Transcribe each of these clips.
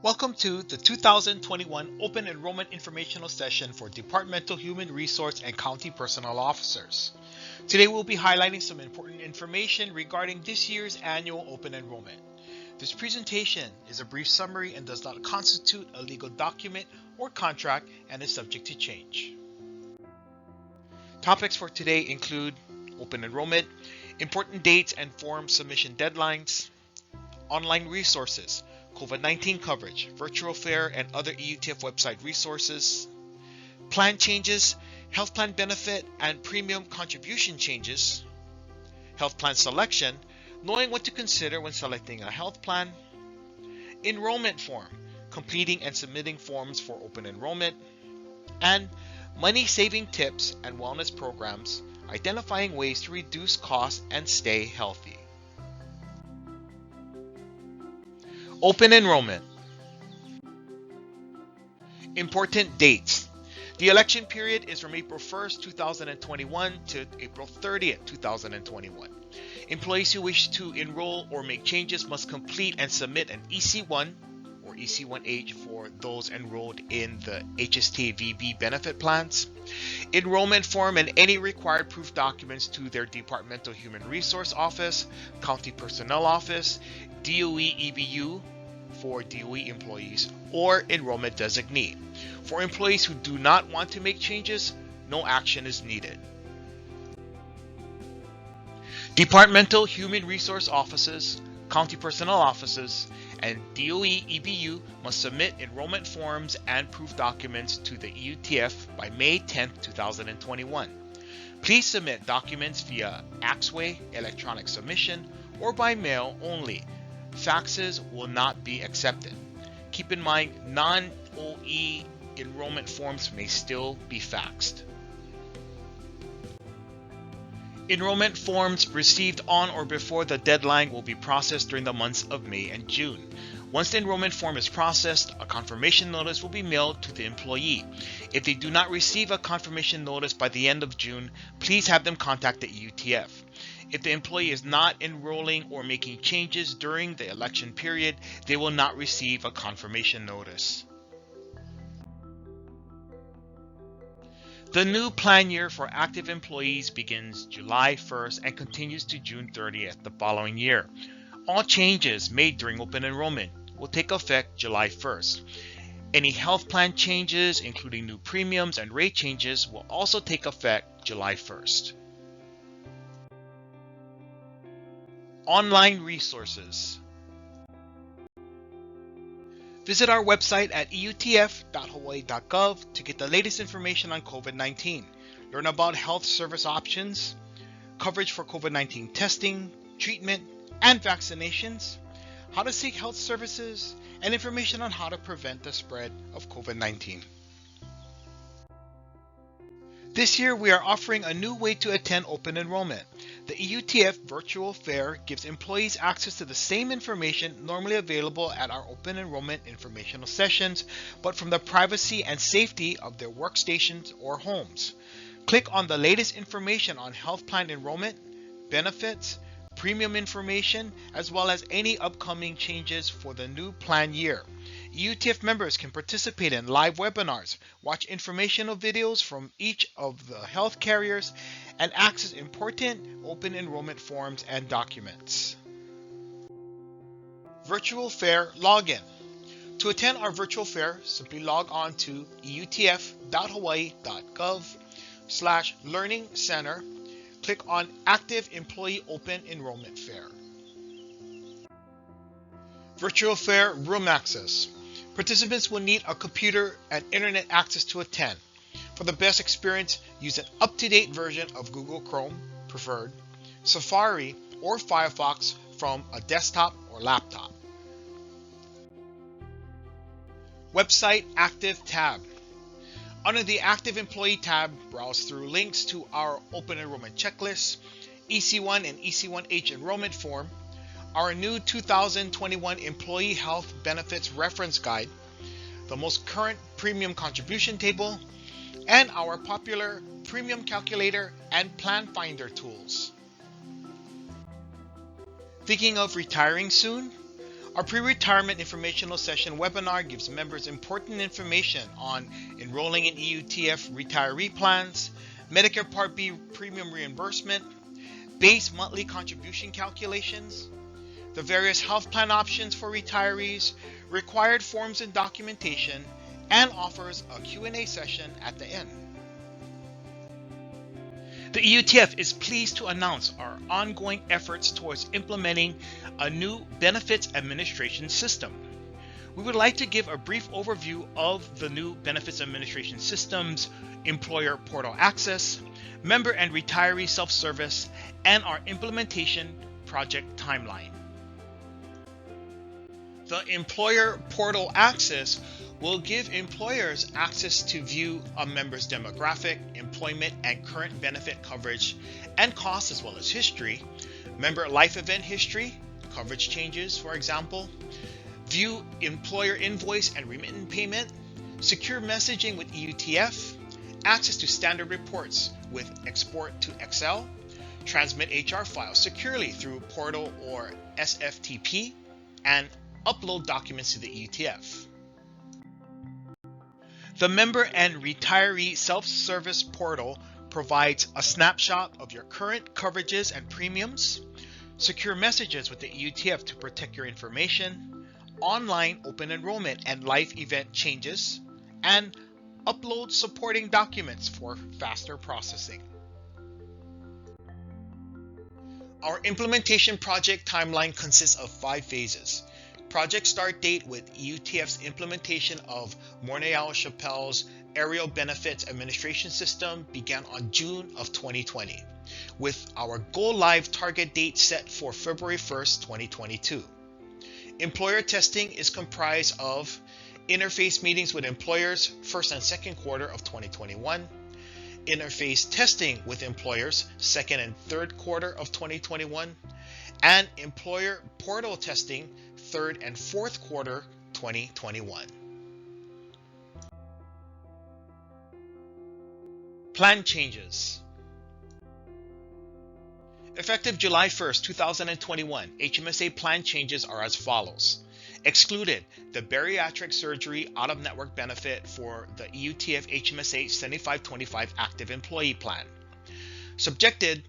Welcome to the 2021 Open Enrollment Informational Session for Departmental Human Resource and County Personnel Officers. Today we'll be highlighting some important information regarding this year's annual Open Enrollment. This presentation is a brief summary and does not constitute a legal document or contract and is subject to change. Topics for today include Open Enrollment, important dates and form submission deadlines, online resources, COVID-19 coverage, virtual fair and other EUTF website resources, plan changes, health plan benefit and premium contribution changes, health plan selection, knowing what to consider when selecting a health plan, enrollment form, completing and submitting forms for open enrollment, and money saving tips and wellness programs, identifying ways to reduce costs and stay healthy. Open enrollment. Important dates. The election period is from April 1st, 2021 to April 30th, 2021. Employees who wish to enroll or make changes must complete and submit an EC1 or EC1H for those enrolled in the HST-VB benefit plans, enrollment form and any required proof documents to their Departmental Human Resource Office, County Personnel Office, DOE EBU for DOE employees, or enrollment designee. For employees who do not want to make changes, no action is needed. Departmental Human Resource Offices, County Personnel Offices, and DOE EBU must submit enrollment forms and proof documents to the EUTF by May 10, 2021. Please submit documents via Axway electronic submission or by mail only. Faxes will not be accepted. Keep in mind, non-OE enrollment forms may still be faxed. Enrollment forms received on or before the deadline will be processed during the months of May and June. Once the enrollment form is processed, a confirmation notice will be mailed to the employee. If they do not receive a confirmation notice by the end of June, please have them contact the EUTF. If the employee is not enrolling or making changes during the election period, they will not receive a confirmation notice. The new plan year for active employees begins July 1st and continues to June 30th the following year. All changes made during open enrollment will take effect July 1st. Any health plan changes, including new premiums and rate changes, will also take effect July 1st. Online resources. Visit our website at eutf.hawaii.gov to get the latest information on COVID-19. Learn about health service options, coverage for COVID-19 testing, treatment, and vaccinations, how to seek health services, and information on how to prevent the spread of COVID-19. This year, we are offering a new way to attend open enrollment. The EUTF Virtual Fair gives employees access to the same information normally available at our open enrollment informational sessions, but from the privacy and safety of their workstations or homes. Click on the latest information on health plan enrollment, benefits, premium information, as well as any upcoming changes for the new plan year. EUTF members can participate in live webinars, watch informational videos from each of the health carriers, and access important open enrollment forms and documents. Virtual Fair Login. To attend our virtual fair, simply log on to eutf.hawaii.gov/Learning Center. Click on Active Employee Open Enrollment Fair. Virtual Fair Room Access. Participants will need a computer and internet access to attend. For the best experience, use an up-to-date version of Google Chrome, preferred, Safari, or Firefox from a desktop or laptop. Website Active tab. Under the Active Employee tab, browse through links to our Open Enrollment Checklist, EC1 and EC1H enrollment form, our new 2021 Employee Health Benefits Reference Guide, the most current premium contribution table, and our popular Premium Calculator and Plan Finder tools. Thinking of retiring soon? Our pre-retirement informational session webinar gives members important information on enrolling in EUTF retiree plans, Medicare Part B premium reimbursement, base monthly contribution calculations, the various health plan options for retirees, required forms and documentation, and offers a Q&A session at the end. The EUTF is pleased to announce our ongoing efforts towards implementing a new benefits administration system. We would like to give a brief overview of the new benefits administration system's employer portal access, member and retiree self-service, and our implementation project timeline. The employer portal access will give employers access to view a member's demographic, employment, and current benefit coverage and costs, as well as history, member life event history, coverage changes, for example, view employer invoice and remittance payment, secure messaging with EUTF, access to standard reports with export to Excel, transmit HR files securely through portal or SFTP, and upload documents to the EUTF. The member and retiree self-service portal provides a snapshot of your current coverages and premiums, secure messages with the EUTF to protect your information, online open enrollment and life event changes, and upload supporting documents for faster processing. Our implementation project timeline consists of 5 phases. Project start date with EUTF's implementation of Morneal-Chappelle's Aerial Benefits Administration System began on June of 2020, with our go-live target date set for February 1st, 2022. Employer testing is comprised of interface meetings with employers first and second quarter of 2021, interface testing with employers second and third quarter of 2021, and employer portal testing third and fourth quarter 2021. Plan changes. Effective July 1st, 2021, HMSA plan changes are as follows. Excluded the bariatric surgery out-of-network benefit for the EUTF HMSA 7525 active employee plan. Subjected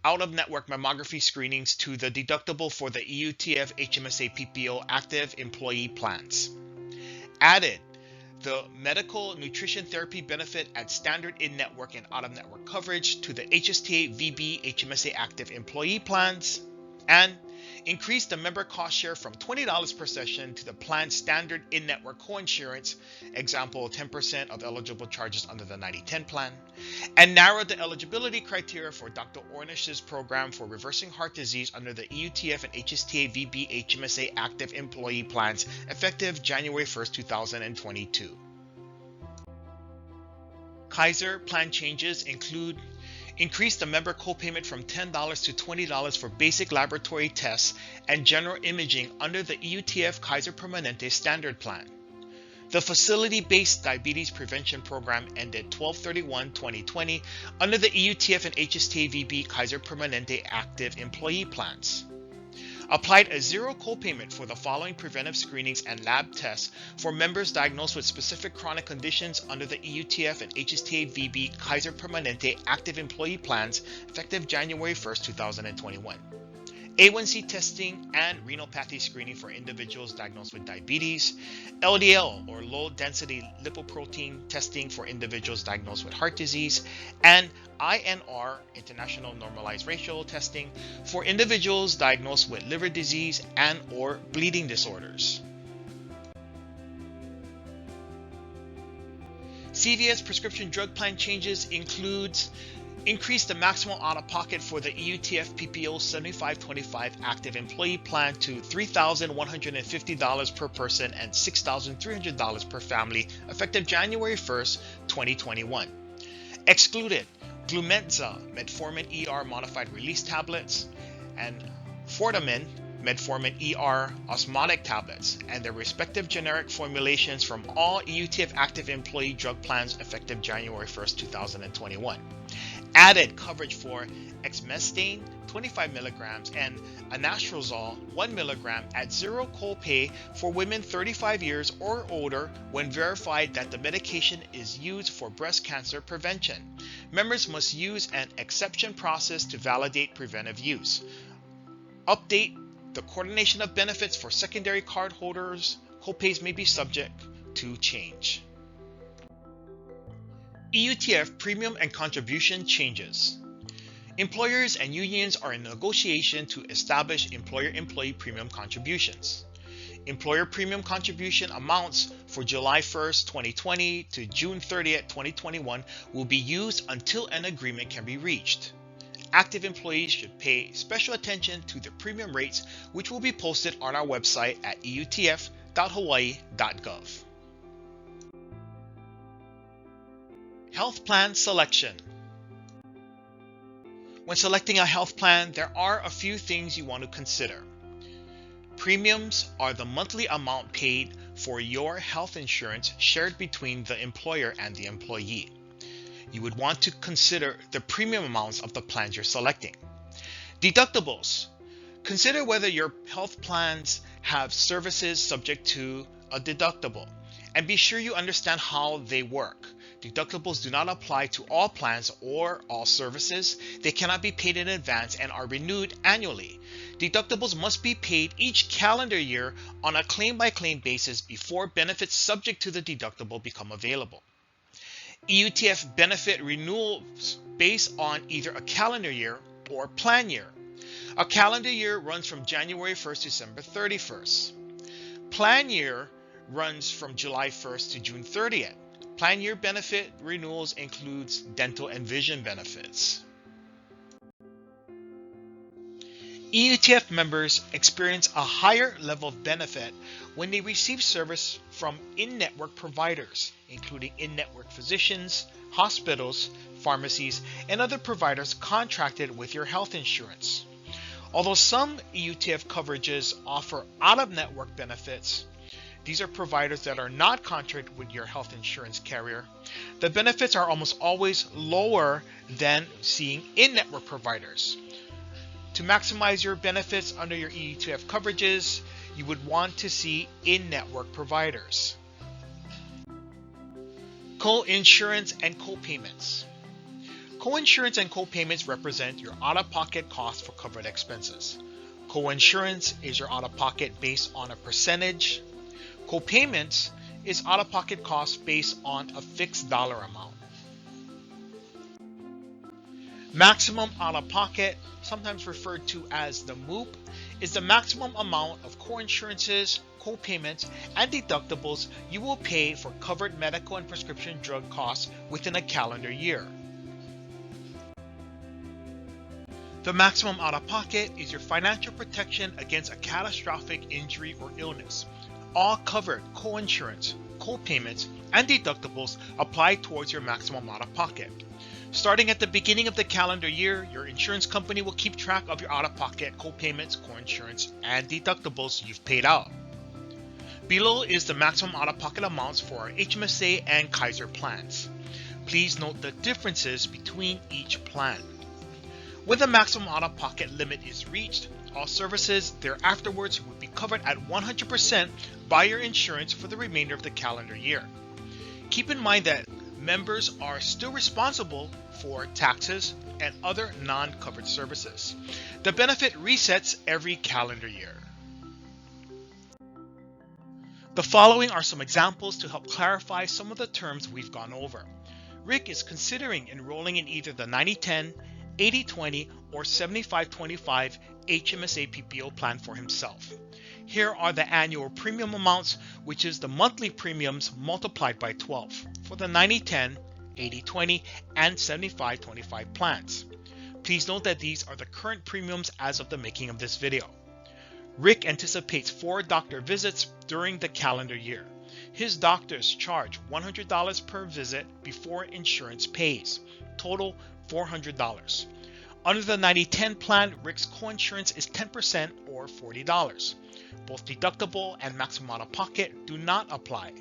out-of-network mammography screenings to the deductible for the EUTF HMSA PPO active employee plans. Added the medical nutrition therapy benefit at standard in-network and out-of-network coverage to the HSTA VB HMSA active employee plans, and increased the member cost share from $20 per session to the plan's standard in-network coinsurance, example 10% of eligible charges under the 90-10 plan, and narrowed the eligibility criteria for Dr. Ornish's program for reversing heart disease under the EUTF and HSTA VB HMSA active employee plans effective January 1st, 2022. Kaiser plan changes include increase the member copayment from $10 to $20 for basic laboratory tests and general imaging under the EUTF Kaiser Permanente standard plan. The facility-based diabetes prevention program ended 12/31/2020 under the EUTF and HSTA VB Kaiser Permanente active employee plans. Applied a zero copayment for the following preventive screenings and lab tests for members diagnosed with specific chronic conditions under the EUTF and HSTA VB Kaiser Permanente active employee plans effective January 1st, 2021. A1C testing and renopathy screening for individuals diagnosed with diabetes, LDL or low density lipoprotein testing for individuals diagnosed with heart disease, and INR, International Normalized Ratio testing, for individuals diagnosed with liver disease and or bleeding disorders. CVS prescription drug plan changes includes increase the maximum out-of-pocket for the EUTF PPO 7525 active employee plan to $3,150 per person and $6,300 per family effective January 1st, 2021. Excluded Glumetza Metformin ER modified release tablets and Fortamin Metformin ER osmotic tablets and their respective generic formulations from all EUTF active employee drug plans effective January 1st, 2021. added coverage for exemestane 25 milligrams and anastrozole 1 milligram at zero copay for women 35 years or older when verified that the medication is used for breast cancer prevention. Members must use an exception process to validate preventive use. Update the coordination of benefits for secondary card holders. Copays may be subject to change. EUTF premium and contribution changes. Employers and unions are in negotiation to establish employer-employee premium contributions. Employer premium contribution amounts for July 1st, 2020 to June 30th, 2021 will be used until an agreement can be reached. Active employees should pay special attention to the premium rates, which will be posted on our website at eutf.hawaii.gov. Health plan selection. When selecting a health plan, there are a few things you want to consider. Premiums are the monthly amount paid for your health insurance shared between the employer and the employee. You would want to consider the premium amounts of the plans you're selecting. Deductibles. Consider whether your health plans have services subject to a deductible, and be sure you understand how they work. Deductibles do not apply to all plans or all services. They cannot be paid in advance and are renewed annually. Deductibles must be paid each calendar year on a claim-by-claim basis before benefits subject to the deductible become available. EUTF benefit renewals based on either a calendar year or plan year. A calendar year runs from January 1st to December 31st. Plan year runs from July 1st to June 30th. Plan year benefit renewals includes dental and vision benefits. EUTF members experience a higher level of benefit when they receive service from in-network providers, including in-network physicians, hospitals, pharmacies, and other providers contracted with your health insurance. Although some EUTF coverages offer out-of-network benefits, these are providers that are not contracted with your health insurance carrier. The benefits are almost always lower than seeing in-network providers. To maximize your benefits under your EUTF coverages, you would want to see in-network providers. Co-insurance and co-payments. Co-insurance and co-payments represent your out-of-pocket costs for covered expenses. Co-insurance is your out-of-pocket based on a percentage. Co-payments is out-of-pocket costs based on a fixed dollar amount. Maximum out-of-pocket, sometimes referred to as the MOOP, is the maximum amount of co-insurances, co-payments, and deductibles you will pay for covered medical and prescription drug costs within a calendar year. The maximum out-of-pocket is your financial protection against a catastrophic injury or illness. All covered co-insurance, co-payments, and deductibles apply towards your maximum out-of-pocket. Starting at the beginning of the calendar year, your insurance company will keep track of your out-of-pocket, co-payments, co-insurance, and deductibles you've paid out. Below is the maximum out-of-pocket amounts for our HMSA and Kaiser plans. Please note the differences between each plan. When the maximum out-of-pocket limit is reached, all services thereafterwards will be covered at 100% by your insurance for the remainder of the calendar year. Keep in mind that members are still responsible for taxes and other non-covered services. The benefit resets every calendar year. The following are some examples to help clarify some of the terms we've gone over. Rick is considering enrolling in either the 90-10, 80-20, or 75-25 HMSA PPO plan for himself. Here are the annual premium amounts, which is the monthly premiums multiplied by 12 for the 90-10, 80-20, and 75-25 plans. Please note that these are the current premiums as of the making of this video. Rick anticipates 4 doctor visits during the calendar year. His doctors charge $100 per visit before insurance pays. Total $400. Under the 90-10 plan, Rick's coinsurance is 10% or $40. Both deductible and maximum out-of-pocket do not apply.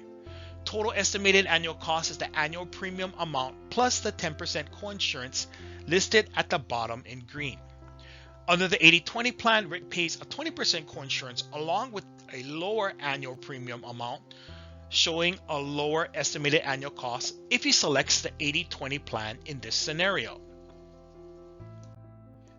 Total estimated annual cost is the annual premium amount plus the 10% coinsurance listed at the bottom in green. Under the 80/20 plan, Rick pays a 20% coinsurance along with a lower annual premium amount, showing a lower estimated annual cost if he selects the 80/20 plan in this scenario.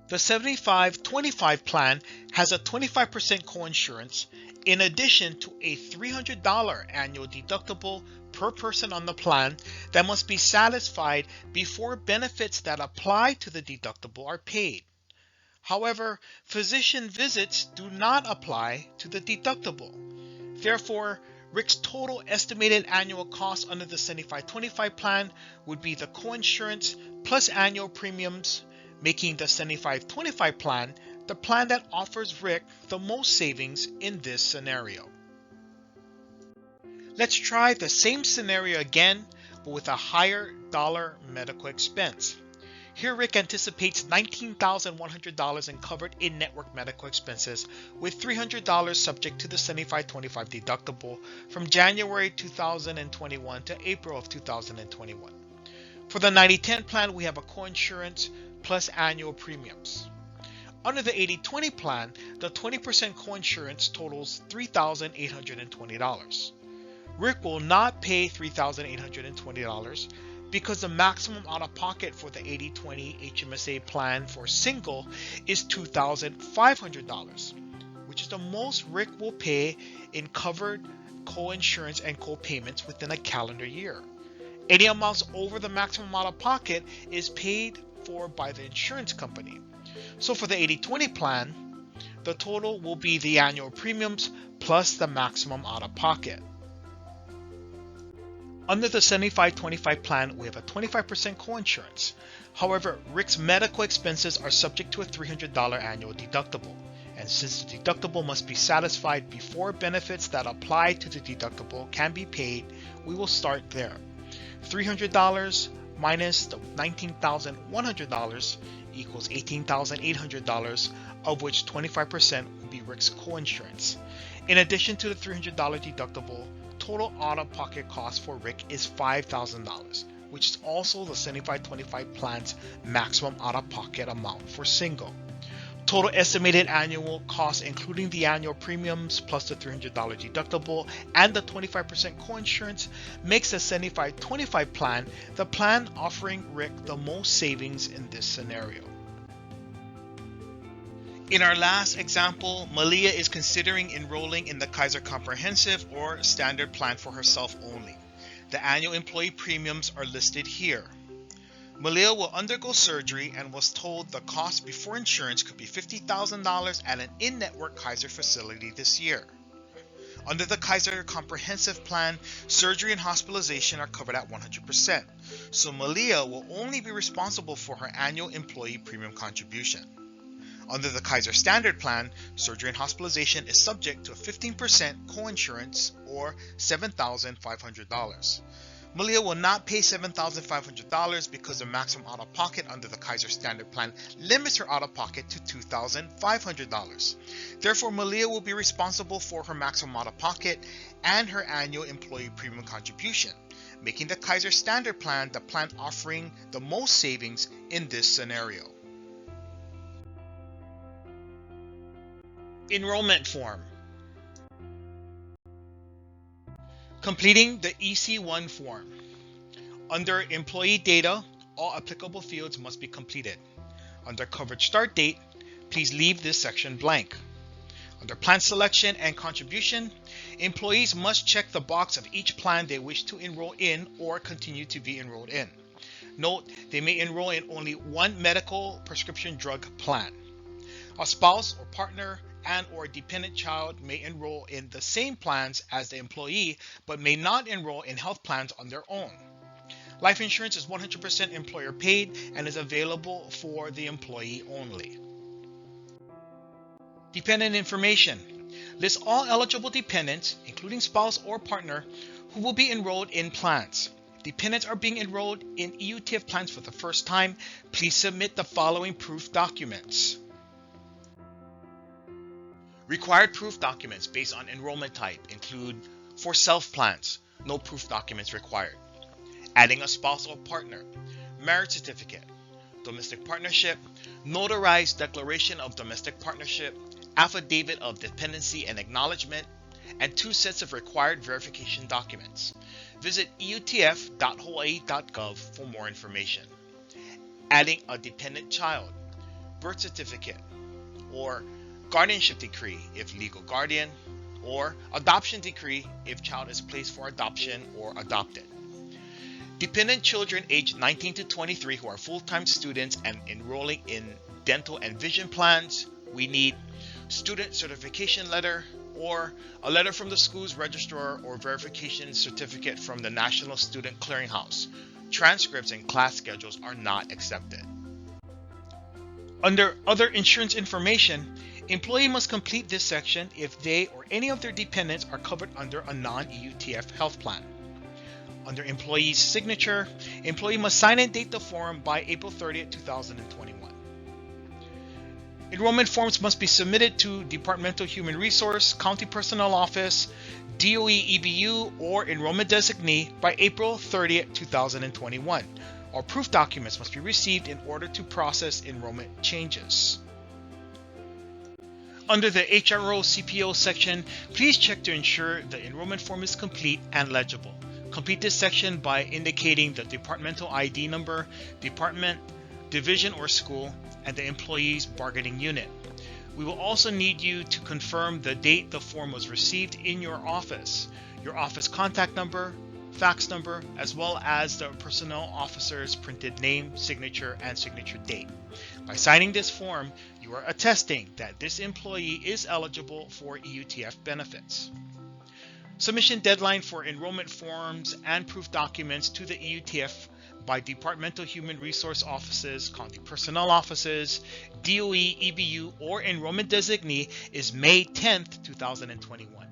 The 75/25 plan has a 25% coinsurance in addition to a $300 annual deductible per person on the plan that must be satisfied before benefits that apply to the deductible are paid. However, physician visits do not apply to the deductible. Therefore, Rick's total estimated annual cost under the 75/25 plan would be the coinsurance plus annual premiums, making the 75/25 plan the plan that offers Rick the most savings in this scenario. Let's try the same scenario again, but with a higher dollar medical expense. Here Rick anticipates $19,100 in covered in-network medical expenses, with $300 subject to the 75/25 deductible from January 2021 to April of 2021. For the 90/10 plan, we have a coinsurance plus annual premiums. Under the 80/20 plan, the 20% coinsurance totals $3,820. Rick will not pay $3,820 because the maximum out-of-pocket for the 80/20 HMSA plan for single is $2,500, which is the most Rick will pay in covered coinsurance and co-payments within a calendar year. Any amounts over the maximum out-of-pocket is paid for by the insurance company. So for the 80/20 plan, the total will be the annual premiums plus the maximum out-of-pocket. Under the 75/25 plan, we have a 25% coinsurance. However, Rick's medical expenses are subject to a $300 annual deductible, and since the deductible must be satisfied before benefits that apply to the deductible can be paid, we will start there. $300 minus the $19,100 equals $18,800, of which 25% will be Rick's coinsurance. In addition to the $300 deductible, total out-of-pocket cost for Rick is $5,000, which is also the 75/25 plan's maximum out-of-pocket amount for single. Total estimated annual cost, including the annual premiums plus the $300 deductible and the 25% coinsurance, makes the 75/25 plan the plan offering Rick the most savings in this scenario. In our last example, Malia is considering enrolling in the Kaiser Comprehensive or Standard plan for herself only. The annual employee premiums are listed here. Malia will undergo surgery and was told the cost before insurance could be $50,000 at an in-network Kaiser facility this year. Under the Kaiser Comprehensive plan, surgery and hospitalization are covered at 100%, so Malia will only be responsible for her annual employee premium contribution. Under the Kaiser Standard plan, surgery and hospitalization is subject to a 15% coinsurance or $7,500. Malia will not pay $7,500 because the maximum out-of-pocket under the Kaiser Standard plan limits her out-of-pocket to $2,500. Therefore, Malia will be responsible for her maximum out-of-pocket and her annual employee premium contribution, making the Kaiser Standard plan the plan offering the most savings in this scenario. Enrollment Form. Completing the EC1 form. Under Employee Data, all applicable fields must be completed. Under Coverage Start Date, please leave this section blank. Under Plan Selection and Contribution, employees must check the box of each plan they wish to enroll in or continue to be enrolled in. Note, they may enroll in only one medical prescription drug plan. A spouse or partner and or dependent child may enroll in the same plans as the employee, but may not enroll in health plans on their own. Life insurance is 100% employer paid and is available for the employee only. Dependent information. List all eligible dependents, including spouse or partner, who will be enrolled in plans. Dependents are being enrolled in EUTF plans for the first time. Please submit the following proof documents. Required proof documents based on enrollment type include: for self plans, no proof documents required; adding a spouse or partner, marriage certificate; domestic partnership, notarized declaration of domestic partnership, affidavit of dependency and acknowledgement, and 2 sets of required verification documents. Visit eutf.hawaii.gov for more information. Adding a dependent child, birth certificate, or guardianship decree if legal guardian, or adoption decree if child is placed for adoption or adopted. Dependent children aged 19 to 23 who are full-time students and enrolling in dental and vision plans, we need student certification letter or a letter from the school's registrar or verification certificate from the National Student Clearinghouse. Transcripts and class schedules are not accepted. Under Other Insurance Information, employee must complete this section if they or any of their dependents are covered under a non-EUTF health plan. Under Employee's Signature, employee must sign and date the form by April 30, 2021. Enrollment forms must be submitted to Departmental Human Resource, County Personnel Office, DOE EBU, or Enrollment Designee by April 30, 2021. All proof documents must be received in order to process enrollment changes. Under the HRO CPO section, please check to ensure the enrollment form is complete and legible. Complete this section by indicating the departmental ID number, department, division or school, and the employee's bargaining unit. We will also need you to confirm the date the form was received in your office contact number, fax number, as well as the personnel officer's printed name, signature, and signature date. By signing this form, you are attesting that this employee is eligible for EUTF benefits. Submission deadline for enrollment forms and proof documents to the EUTF by Departmental Human Resource Offices, County Personnel Offices, DOE, EBU, or Enrollment Designee is May 10th, 2021.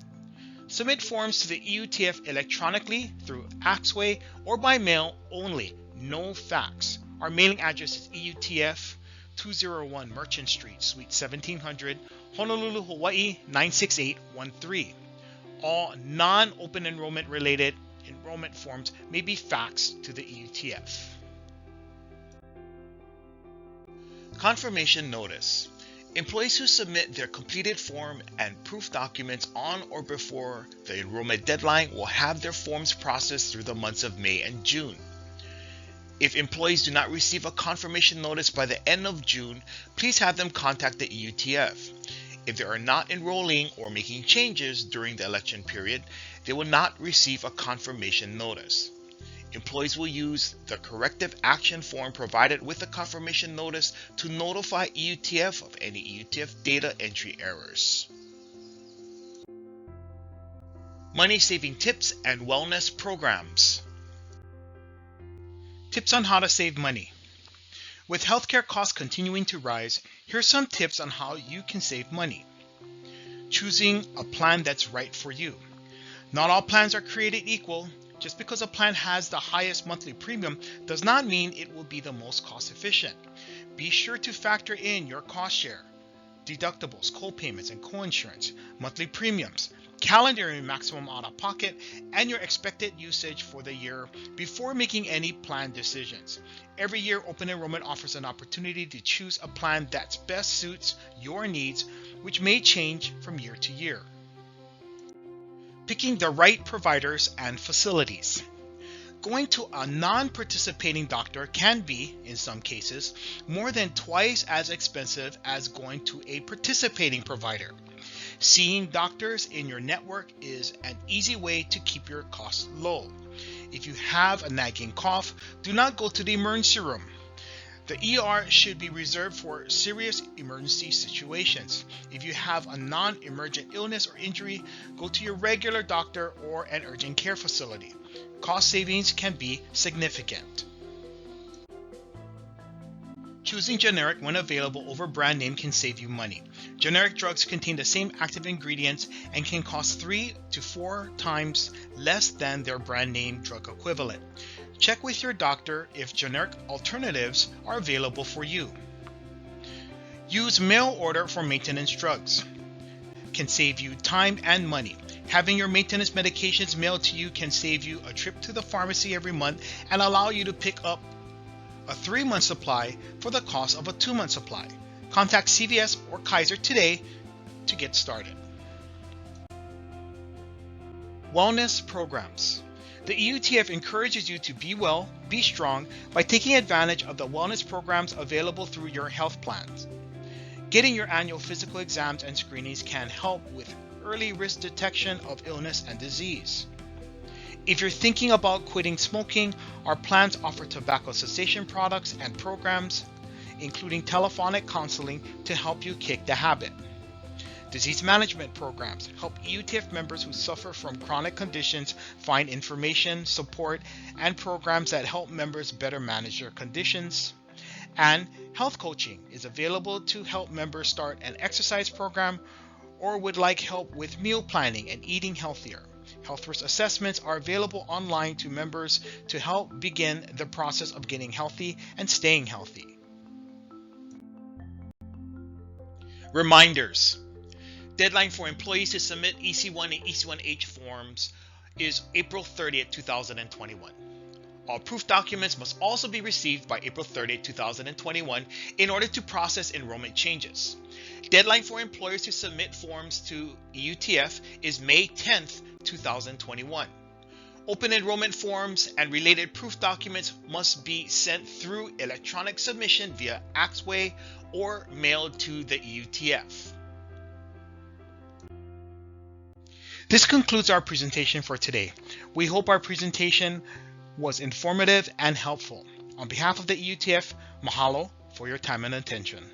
Submit forms to the EUTF electronically through Axway or by mail only, no fax. Our mailing address is EUTF 201 Merchant Street, Suite 1700, Honolulu, Hawaii 96813. All non-open enrollment related enrollment forms may be faxed to the EUTF. Confirmation Notice. Employees who submit their completed form and proof documents on or before the enrollment deadline will have their forms processed through the months of May and June. If employees do not receive a confirmation notice by the end of June, please have them contact the EUTF. If they are not enrolling or making changes during the election period, they will not receive a confirmation notice. Employees will use the corrective action form provided with the confirmation notice to notify EUTF of any EUTF data entry errors. Money-saving tips and wellness programs. Tips on how to save money. With healthcare costs continuing to rise, here are some tips on how you can save money. Choosing a plan that's right for you. Not all plans are created equal. Just because a plan has the highest monthly premium does not mean it will be the most cost efficient. Be sure to factor in your cost share, deductibles, co-payments, and co-insurance, monthly premiums, calendar and maximum out-of-pocket, and your expected usage for the year before making any plan decisions. Every year, Open Enrollment offers an opportunity to choose a plan that best suits your needs, which may change from year to year. Picking the right providers and facilities. Going to a non-participating doctor can be, in some cases, more than twice as expensive as going to a participating provider. Seeing doctors in your network is an easy way to keep your costs low. If you have a nagging cough, do not go to the emergency room. The ER should be reserved for serious emergency situations. If you have a non-emergent illness or injury, go to your regular doctor or an urgent care facility. Cost savings can be significant. Choosing generic when available over brand name can save you money. Generic drugs contain the same active ingredients and can cost 3 to 4 times less than their brand name drug equivalent. Check with your doctor if generic alternatives are available for you. Use mail order for maintenance drugs. Can save you time and money. Having your maintenance medications mailed to you can save you a trip to the pharmacy every month and allow you to pick up a 3-month supply for the cost of a 2-month supply. Contact CVS or Kaiser today to get started. Wellness programs. The EUTF encourages you to be well, be strong by taking advantage of the wellness programs available through your health plans. Getting your annual physical exams and screenings can help with early risk detection of illness and disease. If you're thinking about quitting smoking, our plans offer tobacco cessation products and programs, including telephonic counseling to help you kick the habit. Disease management programs help EUTF members who suffer from chronic conditions find information, support, and programs that help members better manage their conditions. And health coaching is available to help members start an exercise program or would like help with meal planning and eating healthier. Health risk assessments are available online to members to help begin the process of getting healthy and staying healthy. Reminders. Deadline for employees to submit EC1 and EC1H forms is April 30th, 2021. All proof documents must also be received by April 30th, 2021 in order to process enrollment changes. Deadline for employers to submit forms to EUTF is May 10th, 2021. Open enrollment forms and related proof documents must be sent through electronic submission via Axway or mailed to the EUTF. This concludes our presentation for today. We hope our presentation was informative and helpful. On behalf of the EUTF, mahalo for your time and attention.